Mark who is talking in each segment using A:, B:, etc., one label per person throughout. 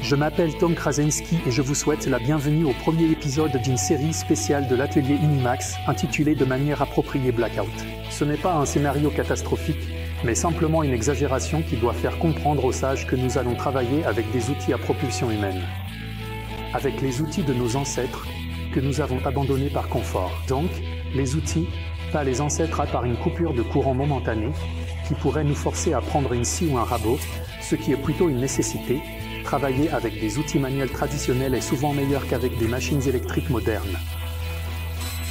A: Je m'appelle Tom Krasinski et je vous souhaite la bienvenue au premier épisode d'une série spéciale de l'atelier Unimax intitulée de manière appropriée Blackout. Ce n'est pas un scénario catastrophique, mais simplement une exagération qui doit faire comprendre aux sages que nous allons travailler avec des outils à propulsion humaine. Avec les outils de nos ancêtres que nous avons abandonnés par confort. Donc, les outils, pas les ancêtres à part une coupure de courant momentanée, qui pourrait nous forcer à prendre une scie ou un rabot, ce qui est plutôt une nécessité. Travailler avec des outils manuels traditionnels est souvent meilleur qu'avec des machines électriques modernes.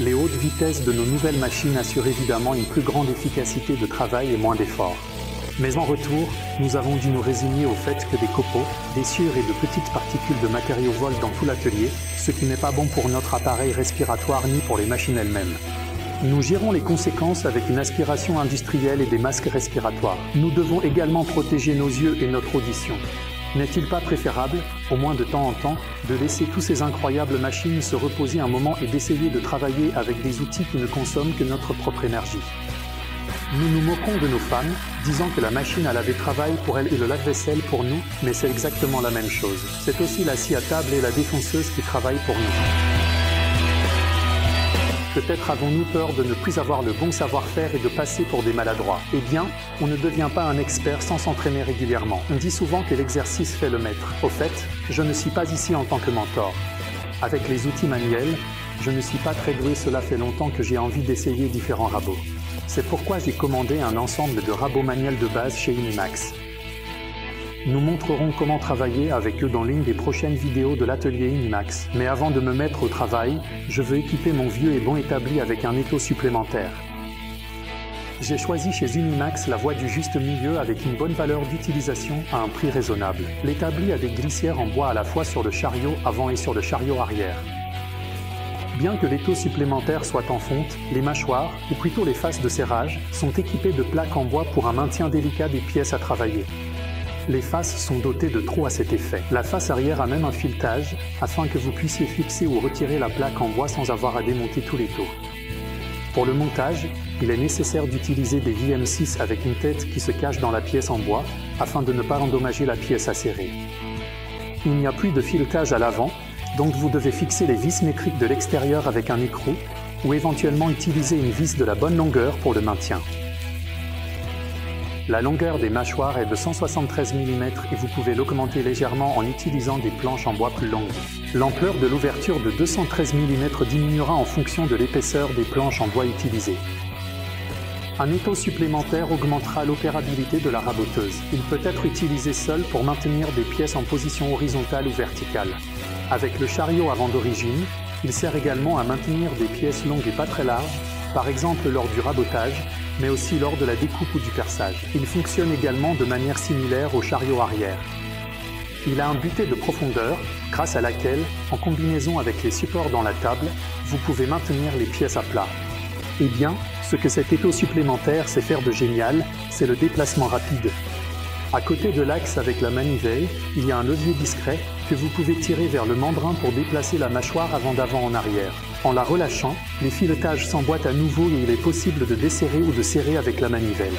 A: Les hautes vitesses de nos nouvelles machines assurent évidemment une plus grande efficacité de travail et moins d'efforts. Mais en retour, nous avons dû nous résigner au fait que des copeaux, des sciures et de petites particules de matériaux volent dans tout l'atelier, ce qui n'est pas bon pour notre appareil respiratoire ni pour les machines elles-mêmes. Nous gérons les conséquences avec une aspiration industrielle et des masques respiratoires. Nous devons également protéger nos yeux et notre audition. N'est-il pas préférable, au moins de temps en temps, de laisser tous ces incroyables machines se reposer un moment et d'essayer de travailler avec des outils qui ne consomment que notre propre énergie? Nous nous moquons de nos femmes, disant que la machine à laver travaille pour elles et le lave-vaisselle pour nous, mais c'est exactement la même chose. C'est aussi la scie à table et la défonceuse qui travaillent pour nous. Peut-être avons-nous peur de ne plus avoir le bon savoir-faire et de passer pour des maladroits. Eh bien, on ne devient pas un expert sans s'entraîner régulièrement. On dit souvent que l'exercice fait le maître. Au fait, je ne suis pas ici en tant que mentor. Avec les outils manuels, je ne suis pas très doué, cela fait longtemps que j'ai envie d'essayer différents rabots. C'est pourquoi j'ai commandé un ensemble de rabots manuels de base chez Unimax. Nous montrerons comment travailler avec eux dans l'une des prochaines vidéos de l'atelier Unimax. Mais avant de me mettre au travail, je veux équiper mon vieux et bon établi avec un étau supplémentaire. J'ai choisi chez Unimax la voie du juste milieu avec une bonne valeur d'utilisation à un prix raisonnable. L'établi a des glissières en bois à la fois sur le chariot avant et sur le chariot arrière. Bien que l'étau supplémentaire soit en fonte, les mâchoires, ou plutôt les faces de serrage, sont équipées de plaques en bois pour un maintien délicat des pièces à travailler. Les faces sont dotées de trous à cet effet. La face arrière a même un filetage, afin que vous puissiez fixer ou retirer la plaque en bois sans avoir à démonter tout l'étau. Pour le montage, il est nécessaire d'utiliser des VM6 avec une tête qui se cache dans la pièce en bois, afin de ne pas endommager la pièce acérée. Il n'y a plus de filetage à l'avant, donc vous devez fixer les vis métriques de l'extérieur avec un écrou, ou éventuellement utiliser une vis de la bonne longueur pour le maintien. La longueur des mâchoires est de 173 mm et vous pouvez l'augmenter légèrement en utilisant des planches en bois plus longues. L'ampleur de l'ouverture de 213 mm diminuera en fonction de l'épaisseur des planches en bois utilisées. Un étau supplémentaire augmentera l'opérabilité de la raboteuse. Il peut être utilisé seul pour maintenir des pièces en position horizontale ou verticale. Avec le chariot avant d'origine, il sert également à maintenir des pièces longues et pas très larges, par exemple lors du rabotage, mais aussi lors de la découpe ou du perçage. Il fonctionne également de manière similaire au chariot arrière. Il a un butée de profondeur, grâce à laquelle, en combinaison avec les supports dans la table, vous pouvez maintenir les pièces à plat. Eh bien, ce que cet étau supplémentaire sait faire de génial, c'est le déplacement rapide. À côté de l'axe avec la manivelle, il y a un levier discret que vous pouvez tirer vers le mandrin pour déplacer la mâchoire avant d'avant en arrière. En la relâchant, les filetages s'emboîtent à nouveau et il est possible de desserrer ou de serrer avec la manivelle.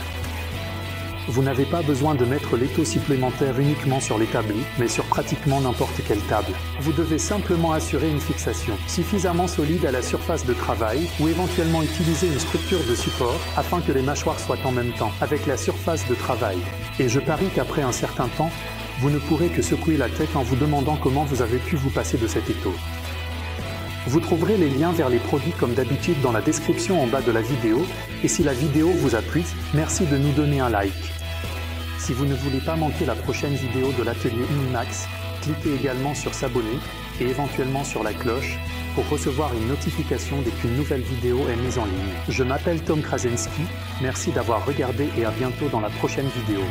A: Vous n'avez pas besoin de mettre l'étau supplémentaire uniquement sur l'établi, mais sur pratiquement n'importe quelle table. Vous devez simplement assurer une fixation suffisamment solide à la surface de travail ou éventuellement utiliser une structure de support afin que les mâchoires soient en même temps avec la surface de travail. Et je parie qu'après un certain temps, vous ne pourrez que secouer la tête en vous demandant comment vous avez pu vous passer de cet étau. Vous trouverez les liens vers les produits comme d'habitude dans la description en bas de la vidéo et si la vidéo vous a plu, merci de nous donner un like. Si vous ne voulez pas manquer la prochaine vidéo de l'atelier Unimax, cliquez également sur s'abonner et éventuellement sur la cloche pour recevoir une notification dès qu'une nouvelle vidéo est mise en ligne. Je m'appelle Tom Krasinski, merci d'avoir regardé et à bientôt dans la prochaine vidéo.